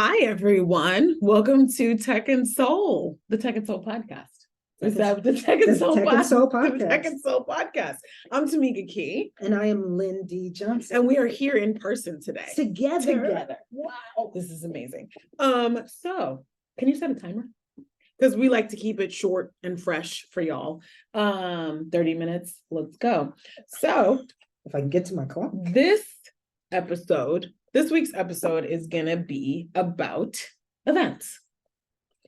Hi, everyone. Welcome to Tech and Soul, the Tech and Soul podcast. Is that the Tech and Soul Tech and Soul podcast? The Tech podcast. and Soul podcast. I'm Tamika Key, And I am Lynn D. Johnson. and we are here in person today. Together. Wow, this is amazing. So can you set a timer? Because we like to keep it short and fresh for y'all. 30 minutes. Let's go. So If I can get to my clock. this week's episode is gonna be about events.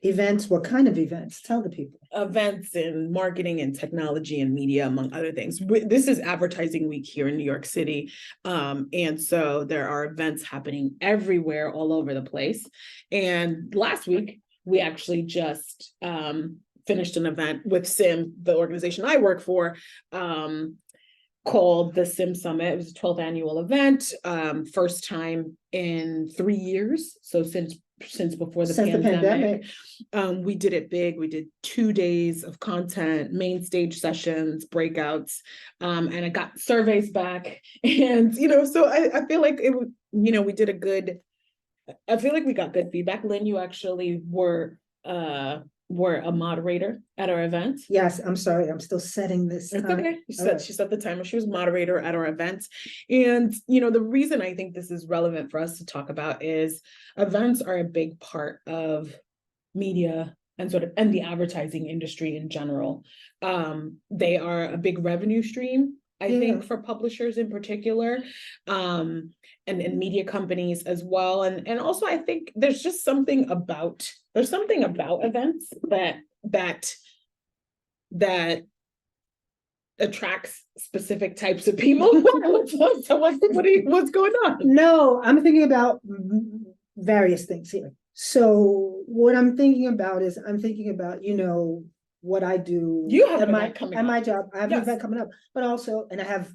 Events, what kind of events? Tell the people. Events in marketing and technology and media, among other things. This is advertising week here in New York City. And so there are events happening everywhere, all over the place. And last week, we actually just finished an event with SIM, the organization I work for, called the SIM Summit. It was a 12th annual event, first time in 3 years. So since before the pandemic. We did it big. We did 2 days of content, main stage sessions, breakouts, and I got surveys back. And, so I feel like it was, we did I feel like we got good feedback. Lynn, you actually were a moderator at our event. Yes, I'm sorry. I'm still setting this. It's okay. She set the timer. She was moderator at our event. And, the reason I think this is relevant for us to talk about is events are a big part of media and the advertising industry in general. They are a big revenue stream, I think, for publishers in particular, and media companies as well. And also I think there's something about events that attracts specific types of people. So what's going on? No, I'm thinking about various things here. So what I'm thinking about is what I do. You have an event coming at up. My job. I have an event coming up, but also, and I have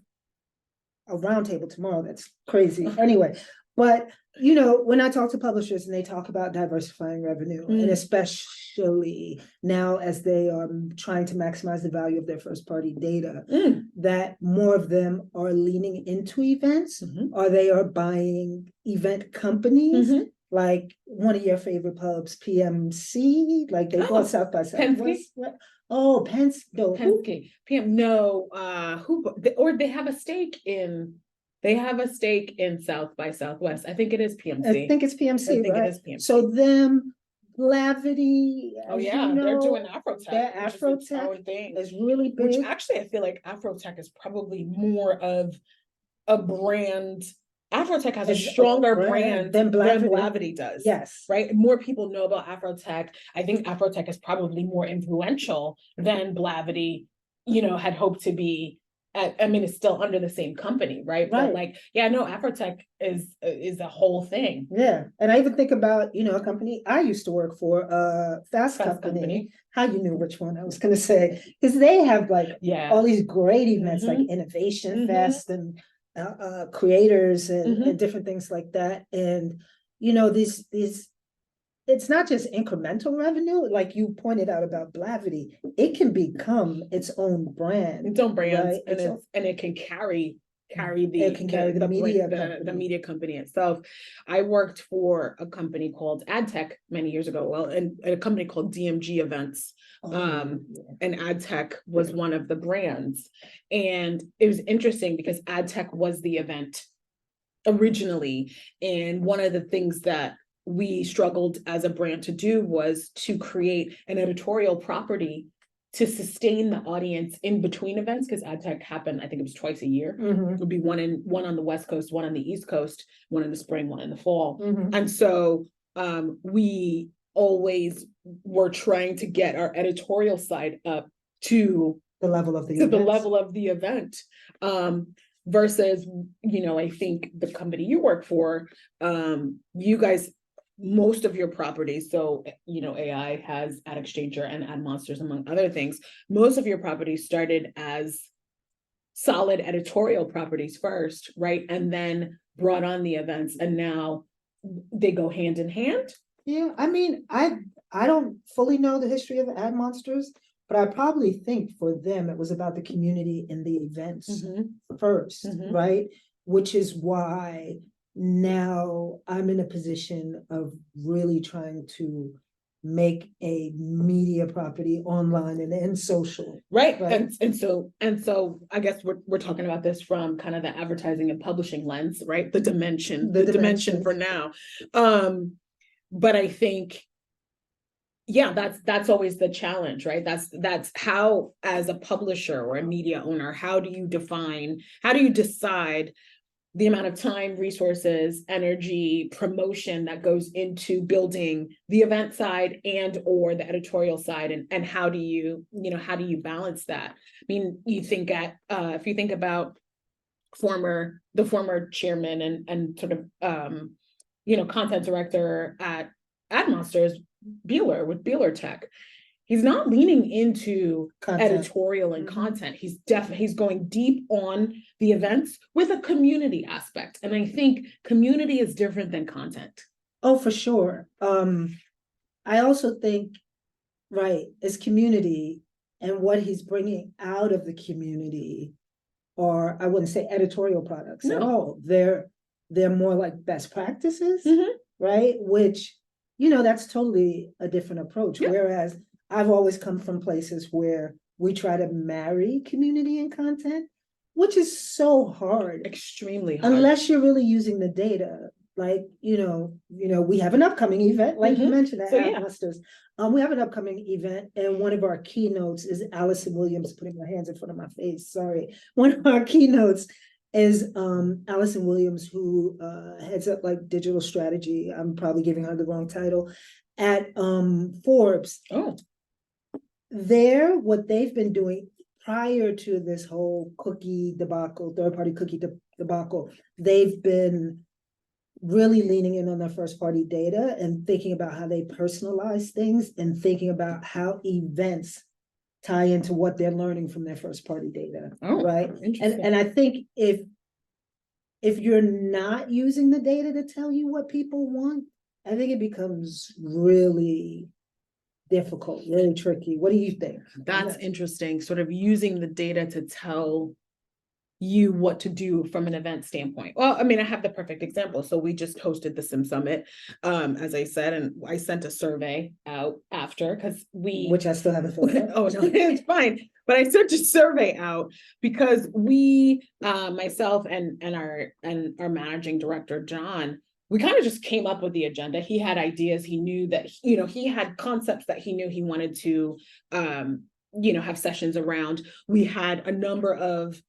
a roundtable tomorrow. That's crazy. Anyway, but when I talk to publishers and they talk about diversifying revenue, and especially now as they are trying to maximize the value of their first party data, that more of them are leaning into events, or they are buying event companies. Like one of your favorite pubs, PMC, like they bought South by Southwest. Oh, Penske. Or they have a stake in. They have a stake in South by Southwest. I think it is PMC. I think it's PMC. I think right? It is PMC. So them, Blavity. Oh yeah, they're doing Afrotech. Their Afrotech is really big. Which actually, I feel like Afrotech is probably more of a brand. Afrotech has a stronger brand than Blavity does. Yes. Right? More people know about Afrotech. I think Afrotech is probably more influential than Blavity, had hoped to be. It's still under the same company, right? But Afrotech is a whole thing. Yeah. And I even think about, a company I used to work for, Fast Company. How you knew which one I was going to say, because they have all these great events like Innovation Fest and creators and different things like that. And these it's not just incremental revenue, like you pointed out about Blavity. It can become its own brand, right? And it can carry the media company itself. I worked for a company called AdTech many years ago, and a company called DMG Events. And AdTech was one of the brands. And it was interesting because AdTech was the event originally. And one of the things that we struggled as a brand to do was to create an editorial property to sustain the audience in between events, because AdTech happened, I think it was twice a year. It would be one on the West Coast, one on the East Coast, one in the spring, one in the fall. And so we always were trying to get our editorial side up to the level of the event. Versus, I think the company you work for, you guys, most of your properties, so AI has AdExchanger and AdMonsters, among other things. Most of your properties started as solid editorial properties first, right? And then brought on the events, and now they go hand in hand. Yeah, I don't fully know the history of AdMonsters, but I probably think for them it was about the community and the events first, right? Which is why now I'm in a position of really trying to make a media property online and social. Right. Right. And so I guess we're talking about this from kind of the advertising and publishing lens, right? The dimension for now. But I think, yeah, that's always the challenge, right? That's how, as a publisher or a media owner, how do you decide the amount of time, resources, energy, promotion that goes into building the event side and or the editorial side, and how do you balance that? I mean, if you think about the former chairman and sort of content director at AdMonsters, Beeler, with Beeler Tech. He's not leaning into editorial and content. He's going deep on the events with a community aspect. And I think community is different than content. Oh, for sure. I also think, right, it's community, and what he's bringing out of the community, or I wouldn't say editorial products at all. They're more like best practices, right? Which, that's totally a different approach. Yeah. Whereas I've always come from places where we try to marry community and content, which is so hard. Extremely hard. Unless you're really using the data. Like, we have an upcoming event, like you mentioned at AdMonsters. We have an upcoming event, and one of our keynotes is Allison Williams, putting my hands in front of my face, sorry. One of our keynotes is Allison Williams, who heads up like digital strategy. I'm probably giving her the wrong title, at Forbes. Oh. What they've been doing prior to this whole cookie debacle, third-party cookie debacle, they've been really leaning in on their first-party data and thinking about how they personalize things and thinking about how events tie into what they're learning from their first-party data. Oh, right. Interesting. And I think if you're not using the data to tell you what people want, I think it becomes really difficult, really tricky. What do you think? That's interesting. Sort of using the data to tell you what to do from an event standpoint. Well, I mean, I have the perfect example. So we just hosted the Sim Summit, as I said, and I sent a survey out after which I still haven't filled out. Oh, no, it's fine. But I sent a survey out because we, myself and our managing director, John, we kind of just came up with the agenda. He had ideas. He knew that, he had concepts that he knew he wanted to, have sessions around. We had a number of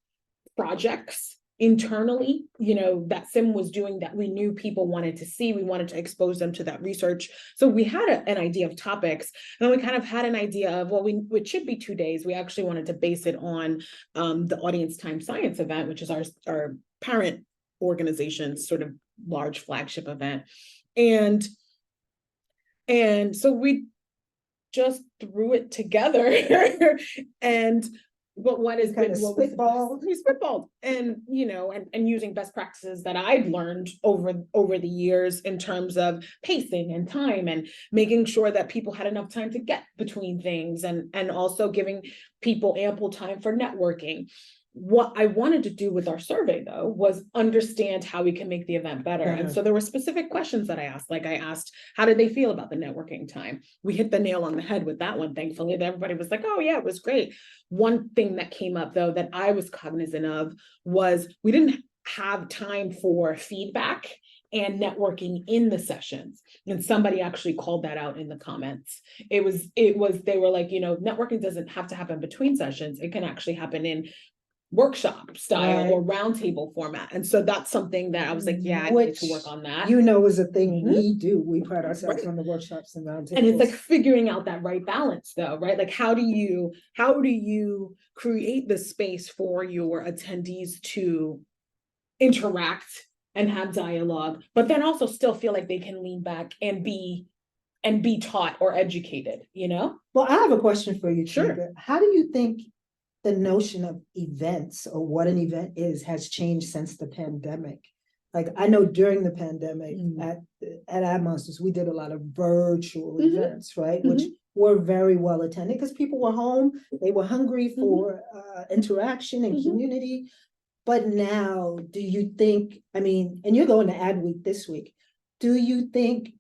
projects internally, that Sim was doing that we knew people wanted to see. We wanted to expose them to that research. So we had an idea of topics, and then we kind of had an idea of, it should be 2 days. We actually wanted to base it on the Audience Time Science event, which is our parent organization's sort of large flagship event. And so we just threw it together and what is kind of spitball. We spitballed, and and using best practices that I've learned over the years in terms of pacing and time, and making sure that people had enough time to get between things, and also giving people ample time for networking. What I wanted to do with our survey, though, was understand how we can make the event better. And so there were specific questions that I asked. Like I asked, how did they feel about the networking time? We hit the nail on the head with that one, thankfully. Everybody was like, oh, yeah, it was great. One thing that came up, though, that I was cognizant of was we didn't have time for feedback and networking in the sessions. And somebody actually called that out in the comments. They were like, networking doesn't have to happen between sessions. It can actually happen in workshop style or roundtable format. And so that's something that I was like, I need to work on that. Is a thing we do. We pride ourselves on the workshops and roundtables. And it's like figuring out that right balance, though, right? Like how do you create the space for your attendees to interact and have dialogue, but then also still feel like they can lean back and be taught or educated, Well, I have a question for you. Sure. Trina. How do you think the notion of events, or what an event is, has changed since the pandemic? Like, I know during the pandemic at AdMonsters, we did a lot of virtual events, right? Which were very well attended because people were home, they were hungry for interaction and community. But now, do you think, I mean, and you're going to Ad Week this week, do you think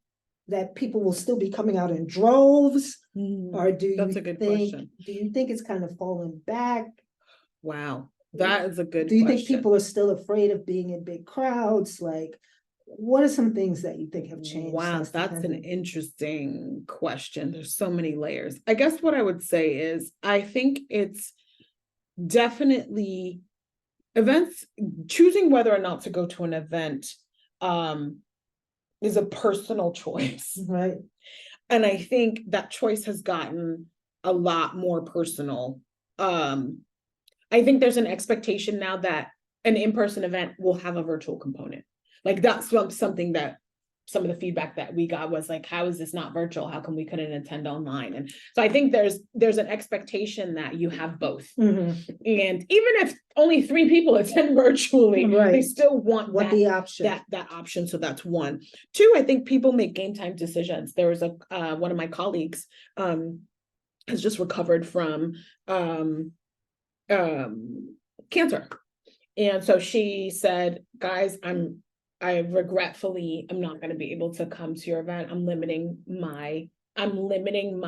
that people will still be coming out in droves? Or do That's you a good think, question. do you think it's kind of falling back? Wow, that is a good Do you think question. people are still afraid of being in big crowds? Like, what are some things that you think have changed? Wow, since the that's an pandemic? interesting question. There's so many layers. I guess what I would say is I think it's definitely events, choosing whether or not to go to an event is a personal choice. Right. And I think that choice has gotten a lot more personal. I think there's an expectation now that an in-person event will have a virtual component. Like that's something that some of the feedback that we got was like, how is this not virtual? How come we couldn't attend online? And so I think there's an expectation that you have both. Mhm. And even if only 3 people attend virtually, Right. they still want What the option? that option. So that's 1. 2, I think people make game time decisions. There was one of my colleagues has just recovered from cancer. And so she said, guys, I regretfully am not going to be able to come to your event. I'm limiting my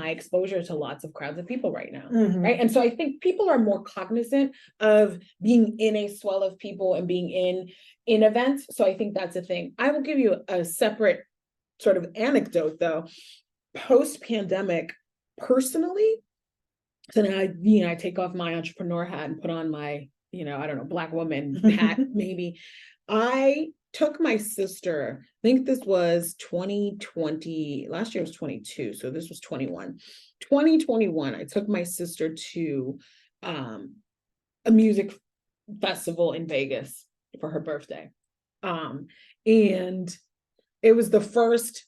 exposure to lots of crowds of people right now. Mhm. Right. And so I think people are more cognizant of being in a swell of people and being in events. So I think that's a thing. I will give you a separate sort of anecdote though. Post-pandemic, personally, so now I take off my entrepreneur hat and put on my, I don't know, Black woman hat, maybe. I took my sister, I think this was 2020, last year was 22, so this was 21. 2021, I took my sister to a music festival in Vegas for her birthday. And it was the first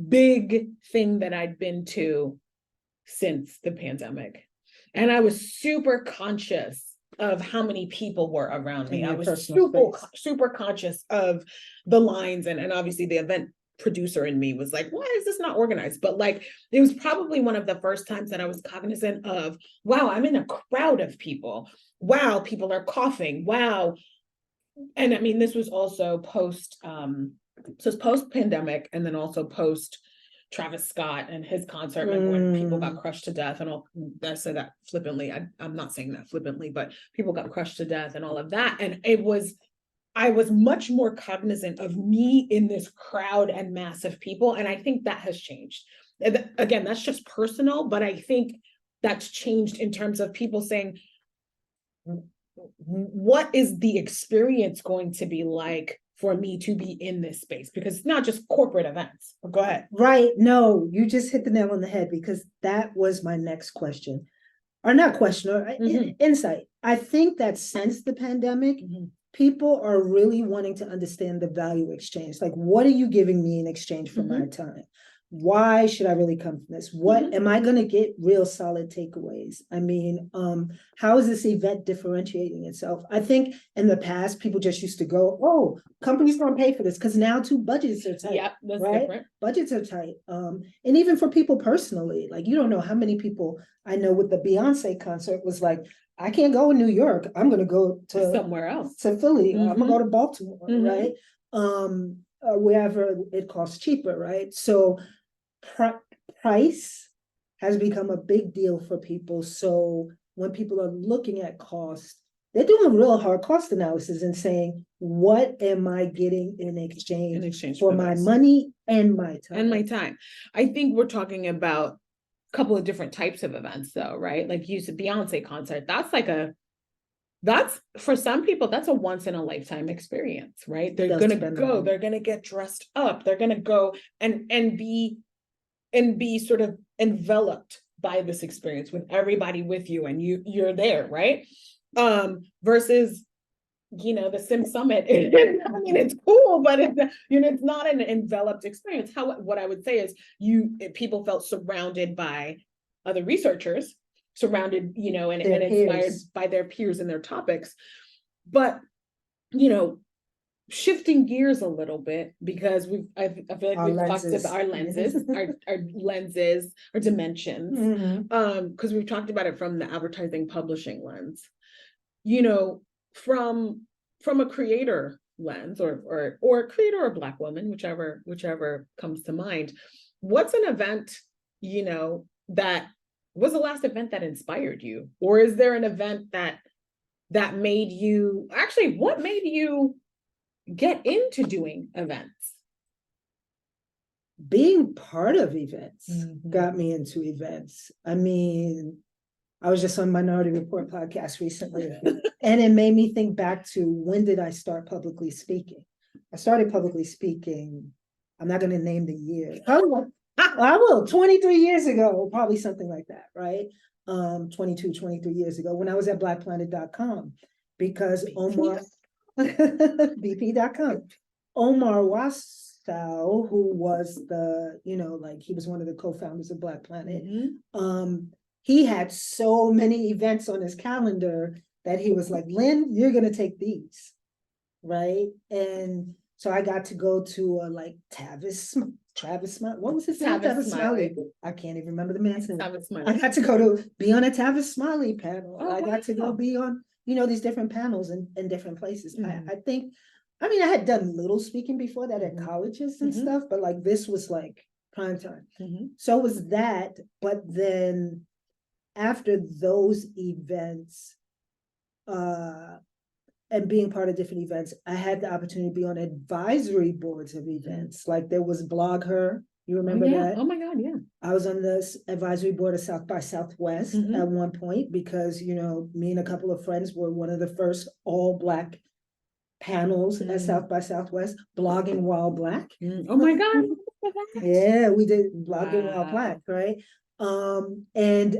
big thing that I'd been to since the pandemic. And I was super conscious of how many people were around me. I was super conscious of the lines and obviously the event producer in me was like, why is this not organized? But like, it was probably one of the first times that I was cognizant of, wow, I'm in a crowd of people. Wow, people are coughing. Wow. And I mean, this was also post pandemic and then also post Travis Scott and his concert, when people got crushed to death and all. I say that flippantly. I'm not saying that flippantly, but people got crushed to death and all of that. And I was much more cognizant of me in this crowd and mass of people. And I think that has changed. And again, that's just personal, but I think that's changed in terms of people saying, what is the experience going to be like for me to be in this space? Because it's not just corporate events. Go ahead. Right. No, you just hit the nail on the head because that was my next question. Or not question, or insight. I think that since the pandemic, people are really wanting to understand the value exchange. Like, what are you giving me in exchange for my time? Why should I really come from this? What am I going to get real solid takeaways? I mean, how is this event differentiating itself? I think in the past, people just used to go, oh, companies don't pay for this because now too budgets are tight. Yeah, that's right? different. Budgets are tight. And even for people personally, like, you don't know how many people I know with the Beyonce concert was like, I can't go in New York. I'm going to go to somewhere else, to Philly. Or I'm going to go to Baltimore, right? Wherever it costs cheaper, right? So price has become a big deal for people. So when people are looking at cost, they're doing real hard cost analysis and saying, what am I getting in exchange for my money and my time? I think we're talking about a couple of different types of events though, right? Like you said, Beyonce concert, that's for some people, that's a once in a lifetime experience, right? They're going to go, they're going to get dressed up, they're going to go and be sort of enveloped by this experience with everybody with you and you're there, right? Versus, the Sim Summit. I mean, it's cool, but it's not an enveloped experience. What I would say is people felt surrounded by other researchers, surrounded, and inspired by their peers and their topics. But, shifting gears a little bit because I feel like we've talked about our lenses, our dimensions, because we've talked about it from the advertising publishing lens. From from a creator lens or a creator or a Black woman, whichever comes to mind, what's an event, that was the last event that inspired you? Or is there an event that made you, actually, what made you get into doing events? Being part of events Mhm. got me into events. I mean, I was just on Minority Report podcast recently, and it made me think back to when did I start publicly speaking? I started publicly speaking, I'm not going to name the year. I will, 23 years ago, probably something like that, right? 22, 23 years ago, when I was at blackplanet.com, because Omar, BP.com, Omar Wasow, who was he was one of the co-founders of Black Planet. Mhm. He had so many events on his calendar that he was like, Lynn, you're gonna take these, right? And so I got to go to Travis Smiley. What was his name? Tavis Smiley. I can't even remember the man's name. Tavis Smiley. I got to go to be on a Tavis Smiley panel. Oh, I got to go wow. be on, these different panels in different places. Mhm. I think, I had done little speaking before that at Mhm. colleges and Mhm. stuff, but like this was like prime time. Mhm. So it was that, but then after those events, and being part of different events, I had the opportunity to be on advisory boards of events. Like there was Blog Her. You remember that? Oh my God, yeah. I was on this advisory board of South by Southwest Mhm. at one point because, me and a couple of friends were one of the first all Black panels at South by Southwest, blogging while Black. Oh my God. Yeah, we did blogging while Wow. Black, right? And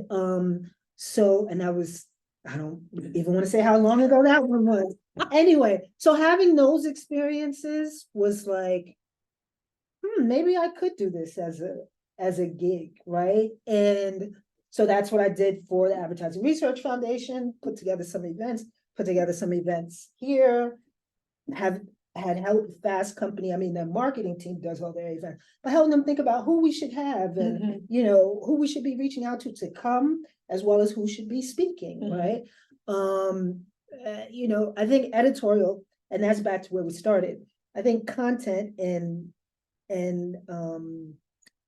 I don't even want to say how long ago that one was. Anyway, so having those experiences was like, maybe I could do this as a gig, right? And so that's what I did for the Advertising Research Foundation, put together some events here, had helped Fast Company. Their marketing team does all their events, but helping them think about who we should have and, who we should be reaching out to come, as well as who should be speaking, right? I think editorial, and that's back to where we started. I think content and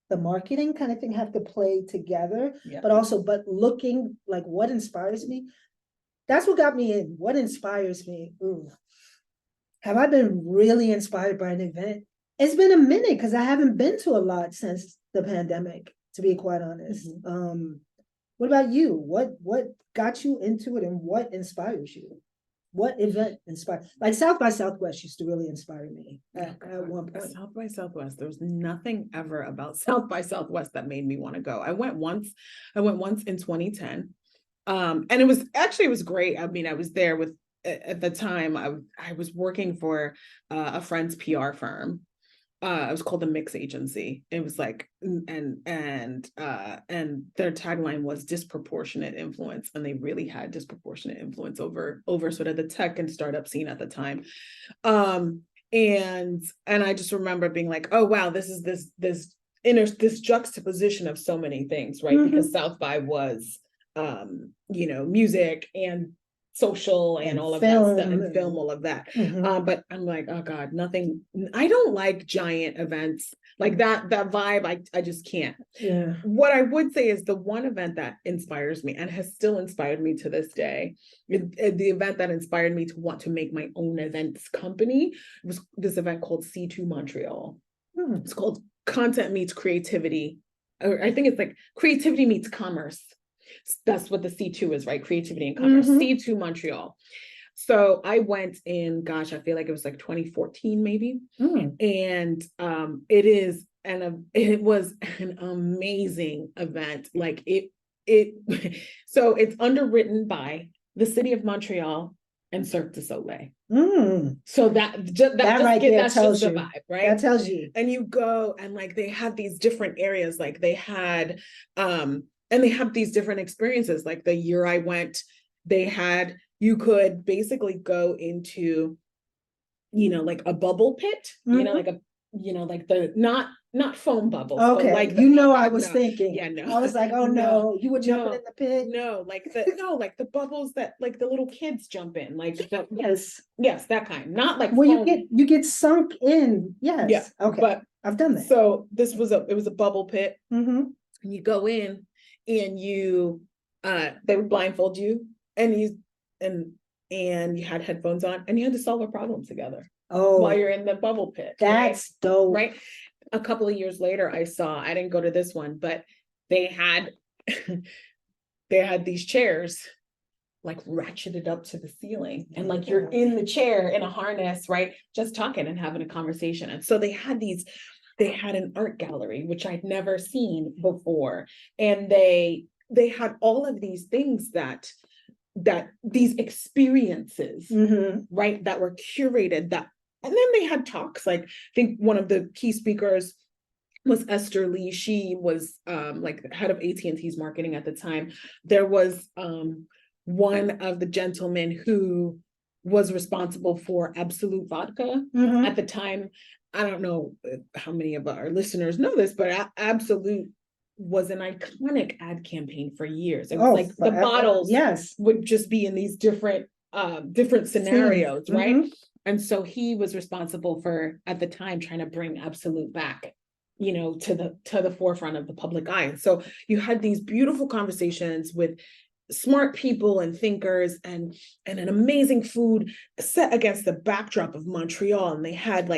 the marketing kind of thing have to play together, Yeah. but looking like what inspires me. That's what got me in. What inspires me? Ooh. Have I been really inspired by an event? It's been a minute because I haven't been to a lot since the pandemic, to be quite honest. What about you? What got you into it and what inspires you? What event inspired? Like South by Southwest used to really inspire me at one point. South by Southwest. There was nothing ever about South by Southwest that made me want to go. I went once in 2010. And it was great. I was there with, at the time, I was working for a friend's PR firm. It was called the Mix Agency. It was like, and their tagline was disproportionate influence, and they really had disproportionate influence over sort of the tech and startup scene at the time. And I just remember being like, oh wow, this is this juxtaposition of so many things, right? Because South by was music and social and all of that stuff, and film, all of that. But I'm like, oh God, nothing. I don't like giant events like that vibe. I just can't. Yeah. What I would say is the one event that inspires me and has still inspired me to this day, the event that inspired me to want to make my own events company was this event called C2 Montreal. It's called Content Meets Creativity. Or I think it's like Creativity Meets Commerce. That's what the C2 is, right? Creativity and Commerce, C2 Montreal. So I went in, gosh, I feel like it was like 2014 maybe. And it was an amazing event. Like so it's underwritten by the city of Montreal and Cirque du Soleil. So that's just the vibe, right? That tells you. And you go and like they had these different areas, like they had and they have these different experiences. Like the year I went, you could basically go into, like a bubble pit, like like the not foam bubbles, but Okay, like you know, I was no, thinking, yeah, no, I was like, oh no, no, you were jumping no, in the pit. no, like the bubbles that like the little kids jump in, like Yes, yes, that kind, not like where foam. you get sunk in, Yeah, yes, okay, but I've done that. so this was it was a bubble pit, Mm-hmm. and you go in and they would blindfold you, and and you had headphones on, and you had to solve a problem together while Oh, you're in the bubble pit, that's dope. right? A couple of years later, I didn't go to this one, but they had they had these chairs like ratcheted up to the ceiling, and like you're in the chair in a harness, right? Just talking and having a conversation. And so they had an art gallery, which I'd never seen before. And they had all of these things that these experiences, right, that were curated, that and then they had talks. Like I think one of the key speakers was Esther Lee. She was like the head of AT&T's marketing at the time. There was one of the gentlemen who was responsible for Absolute Vodka at the time. I don't know how many of our listeners know this, but Absolute was an iconic ad campaign for years. It was like the bottles would just be in these different scenarios, right? And so he was responsible for, at the time, trying to bring Absolute back, to the forefront of the public eye. And so you had these beautiful conversations with smart people and thinkers, and an amazing food set against the backdrop of Montreal. And they had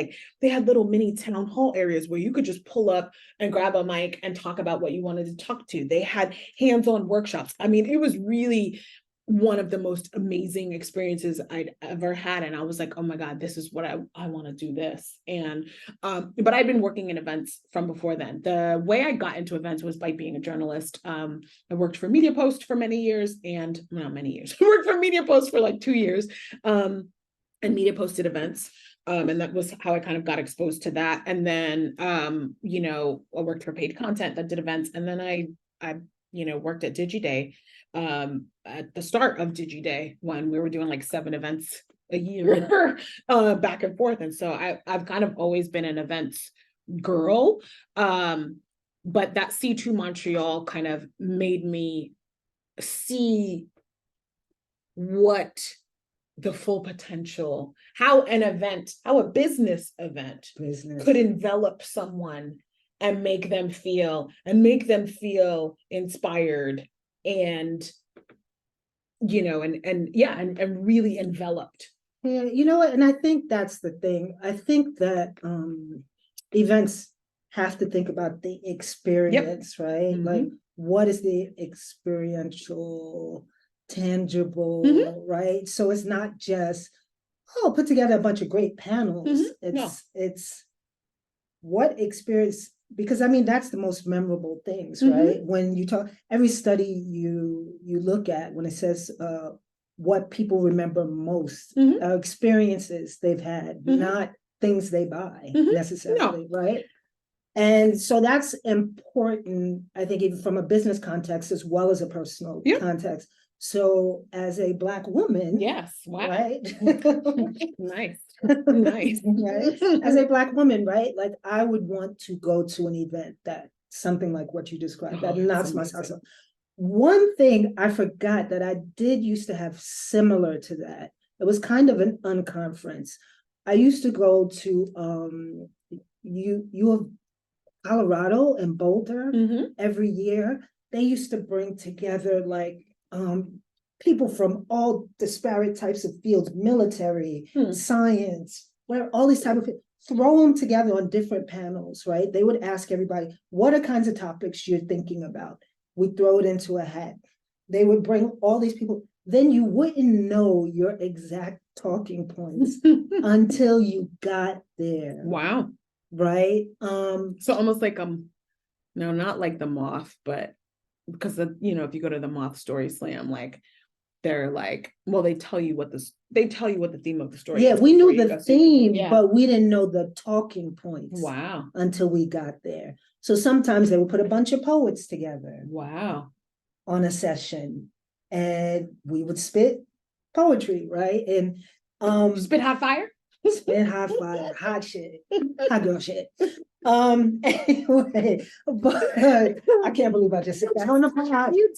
little mini town hall areas where you could just pull up and grab a mic and talk about what you wanted to talk to. They had hands-on workshops. I mean, it was really one of the most amazing experiences I'd ever had. And I was like, oh my God, this is what I want to do this. And, but I'd been working in events from before then. The way I got into events was by being a journalist. I worked for MediaPost for many years, and not many years, I worked for MediaPost for like 2 years, and MediaPost did events. And that was how I kind of got exposed to that. And then, I worked for paid content that did events. And then I worked at DigiDay, at the start of DigiDay, when we were doing like 7 events a year, back and forth. And so I've kind of always been an events girl. But that C2 Montreal kind of made me see what the full potential, how a business event could envelop someone and make them feel inspired, and and really enveloped. Yeah, you know what? And I think that's the thing. I think that events have to think about the experience, right? Like, what is the experiential, tangible, right? So it's not just, put together a bunch of great panels. It's what experience, because I mean, that's the most memorable things, right? When you talk, every study you look at, when it says what people remember most, experiences they've had, not things they buy necessarily, right? And so that's important, I think, even from a business context as well as a personal context. So as a Black woman, yes, wow, right? Nice. Nice. Right? As a Black woman, right? Like, I would want to go to an event that something like what you described, that knocks my socks off. One thing I forgot that I did used to have similar to that, it was kind of an unconference. I used to go to U of Colorado and Boulder every year. They used to bring together like people from all disparate types of fields, military, science, where all these type of people, throw them together on different panels, right? They would ask everybody, what are kinds of topics you're thinking about? We throw it into a hat. They would bring all these people. Then you wouldn't know your exact talking points until you got there. Wow. Right? So almost like no, not like the Moth, but because if you go to the Moth Story Slam, like they're like, well, they tell you what the theme of the story is. We knew the theme, but we didn't know the talking points. Wow. Until we got there. So sometimes they would put a bunch of poets together. Wow. On a session, and we would spit poetry, right? And spit hot fire? spit hot fire, hot shit, hot girl shit. Anyway, but I can't believe I just said that on the pod. You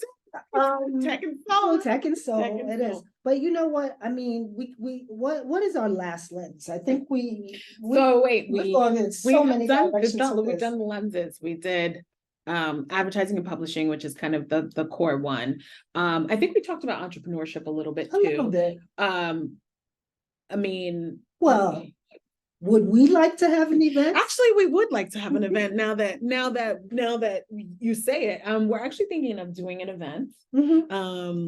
Tech and soul. Tech and soul, Tech and it is. soul. But you know what? I mean, what is our last lens? I think So wait, we're we going in so many directions with we've this. done the lenses. We did advertising and publishing, which is kind of the core one. I think we talked about entrepreneurship a little bit A little too. bit. I mean, Well, would we like to have an event? actually, we would like to have an event now that you say it. We're actually thinking of doing an event. Mhm.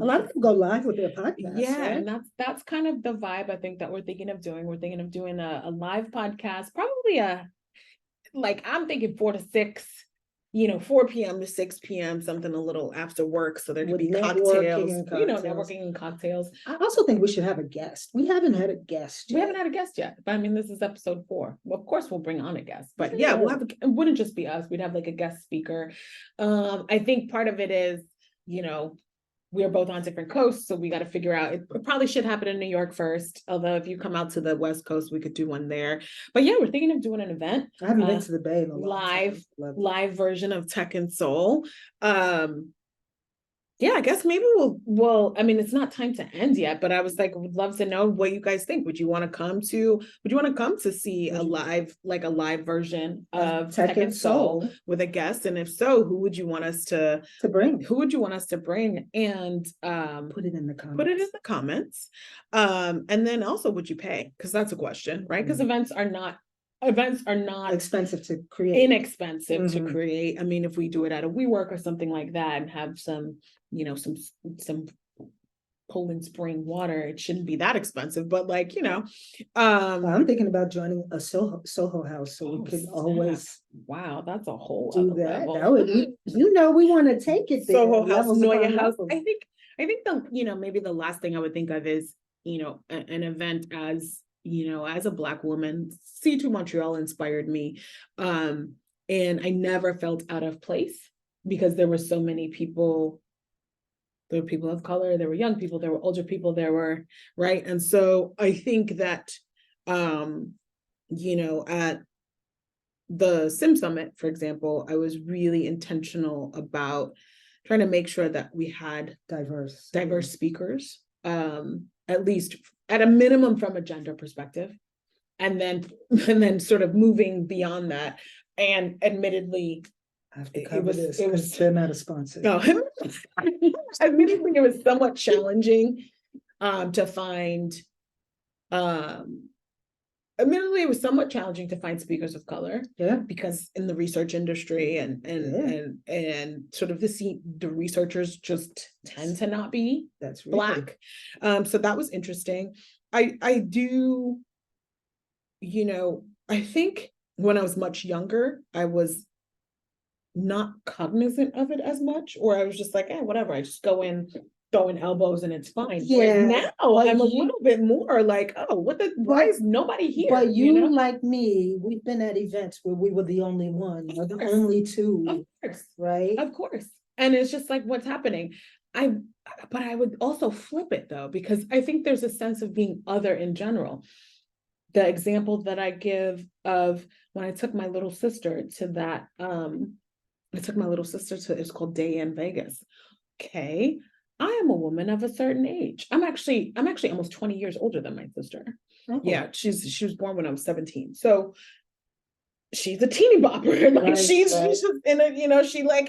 A lot of people go live with their podcast. Yeah, right? and that's kind of the vibe I think that we're thinking of doing. We're thinking of doing a live podcast, probably I'm thinking 4 to 6, 4 p.m. to 6 p.m., something a little after work. So there could With be networking cocktails, and networking and cocktails. I also think we should have a guest. We haven't had a guest We yet. haven't had a guest yet, but I mean, this is episode 4. Well, of course, we'll bring on a guest, but yeah, we'll have it wouldn't just be us. We'd have like a guest speaker. I think part of it is, we're both on different coasts, so we got to figure out. It probably should happen in New York first. Although if you come out to the West Coast, we could do one there. But yeah, we're thinking of doing an event. I haven't been to the Bay in a long time. Live version of Tech and Soul. Yeah, I guess maybe we'll, I mean, it's not time to end yet, but I was like, would love to know what you guys think. Would you want to come to see a live version of Tech and Soul with a guest? And if so, who would you want us to bring? Who would you want us to bring? And put it in the comments. And then also, would you pay? Because that's a question, right? Because events are not expensive to create. Inexpensive to create. I mean, if we do it at a WeWork or something like that and have some Poland spring water, it shouldn't be that expensive, but I'm thinking about joining a Soho house, so we could always that's a whole do other that. level. That would, we want to take it there. Soho house, Noya house. Levels. I think maybe the last thing I would think of is an event as as a Black woman. C2 Montreal inspired me. And I never felt out of place because there were so many people. There were people of color, there were young people, there were older people, there were, right? And so I think that, at the Sim Summit, for example, I was really intentional about trying to make sure that we had diverse speakers, at least at a minimum from a gender perspective, and then sort of moving beyond that. And admittedly, it was they're not a sponsor. No, admittedly, it was somewhat challenging to find. Admittedly, it was somewhat challenging to find speakers of color. Yeah, because in the research industry and sort of the researchers just tend to not be Black. So that was interesting. I do, I think when I was much younger, I was not cognizant of it as much, or I was just like, whatever, I just go in throwing elbows and it's fine. Yeah. Now I'm a little bit more like, why is nobody here? But you like me, we've been at events where we were the only one, or the only two. Of course. Right? Of course. And it's just like, what's happening? But I would also flip it though, because I think there's a sense of being other in general. The example that I give of when I took my little sister to that, it's called Day in Vegas. Okay. I am a woman of a certain age. I'm actually almost 20 years older than my sister. Oh. Yeah, she was born when I was 17. So she's a teeny bopper. Like she's just in a,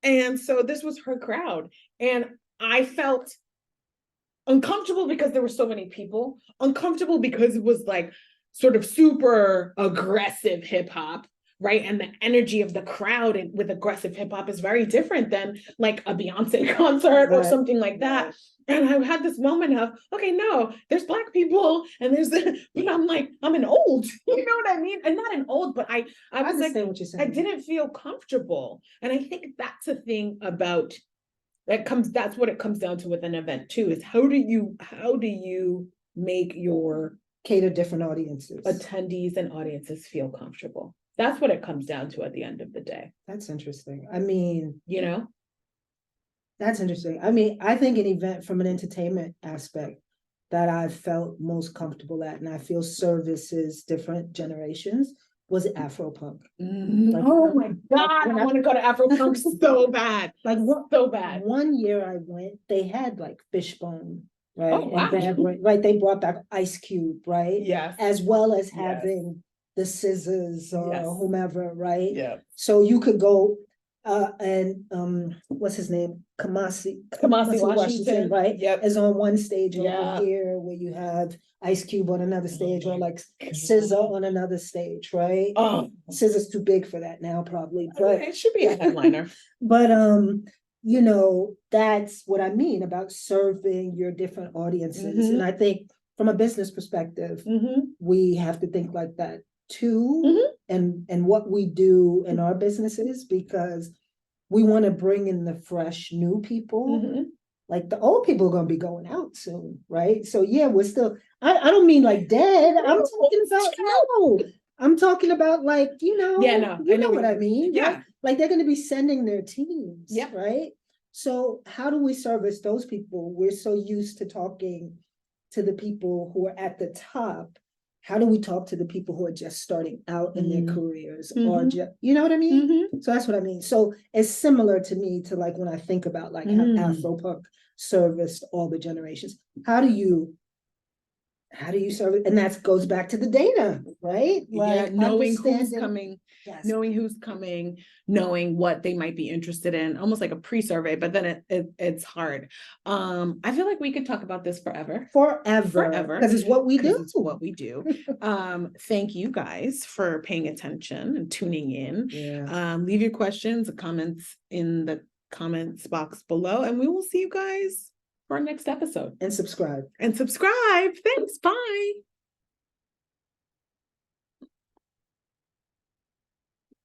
and so this was her crowd. And I felt uncomfortable because there were so many people, uncomfortable because it was like sort of super aggressive hip hop. Right. And the energy of the crowd with aggressive hip hop is very different than like a Beyonce concert or something like that. And I had this moment of, okay, no, there's Black people and but I'm like, I'm an old, you know what I mean? And not an old, but I was like, what you're saying. I didn't feel comfortable. And I think that's a thing about that's what it comes down to with an event too, is how do you make your cater different audiences, attendees and audiences feel comfortable? That's what it comes down to at the end of the day. That's interesting. I mean, that's interesting. I mean, I think an event from an entertainment aspect, that I felt most comfortable at, and I feel services different generations, was Afropunk. Like, Oh my God, when I I- want to go to Afropunk so bad, Like what? so bad. One year I went, they had like Fishbone, right? Oh, wow. And they had, right, they brought back Ice Cube, right? Yes. As well as Yes. having the Scissors or Yes. whomever, right? Yeah. So you could go, and what's his name? Kamasi Washington, right? Yep. Is on one stage Yeah. over here, where you have Ice Cube on another stage, or like SZA on another stage, right? Oh, SZA's too big for that now, probably, but it should be a headliner. but you know, that's what I mean about serving your different audiences. Mhm. And I think from a business perspective, Mhm. we have to think like that too. Mhm. And what we do in our businesses, because we want to bring in the fresh new people. Mhm. Like the old people are gonna be going out soon, right? So yeah, we're still, I don't mean like dead. I'm talking about, no, I'm talking about like, Yeah, no, you I know know what I mean? Yeah. Right? Like they're gonna be sending their teams, Yeah. right? So how do we service those people? We're so used to talking to the people who are at the top. How do we talk to the people who are just starting out in their careers, or just, you know what I mean? Mhm. So that's what I mean. So it's similar to me to like when I think about like how Afropunk serviced all the generations. How do you serve it? And that goes back to the data, right? Yeah, Like knowing who's understanding- coming, Yes. knowing what they might be interested in, almost like a pre-survey, but then it's hard. I feel like we could talk about this forever. Forever. Because it's what we 'Cause do. it's what we do. Thank you guys for paying attention and tuning in. Yeah. Leave your questions, comments in the comments box below, and we will see you guys for our next episode. And subscribe. And subscribe. Thanks. Bye.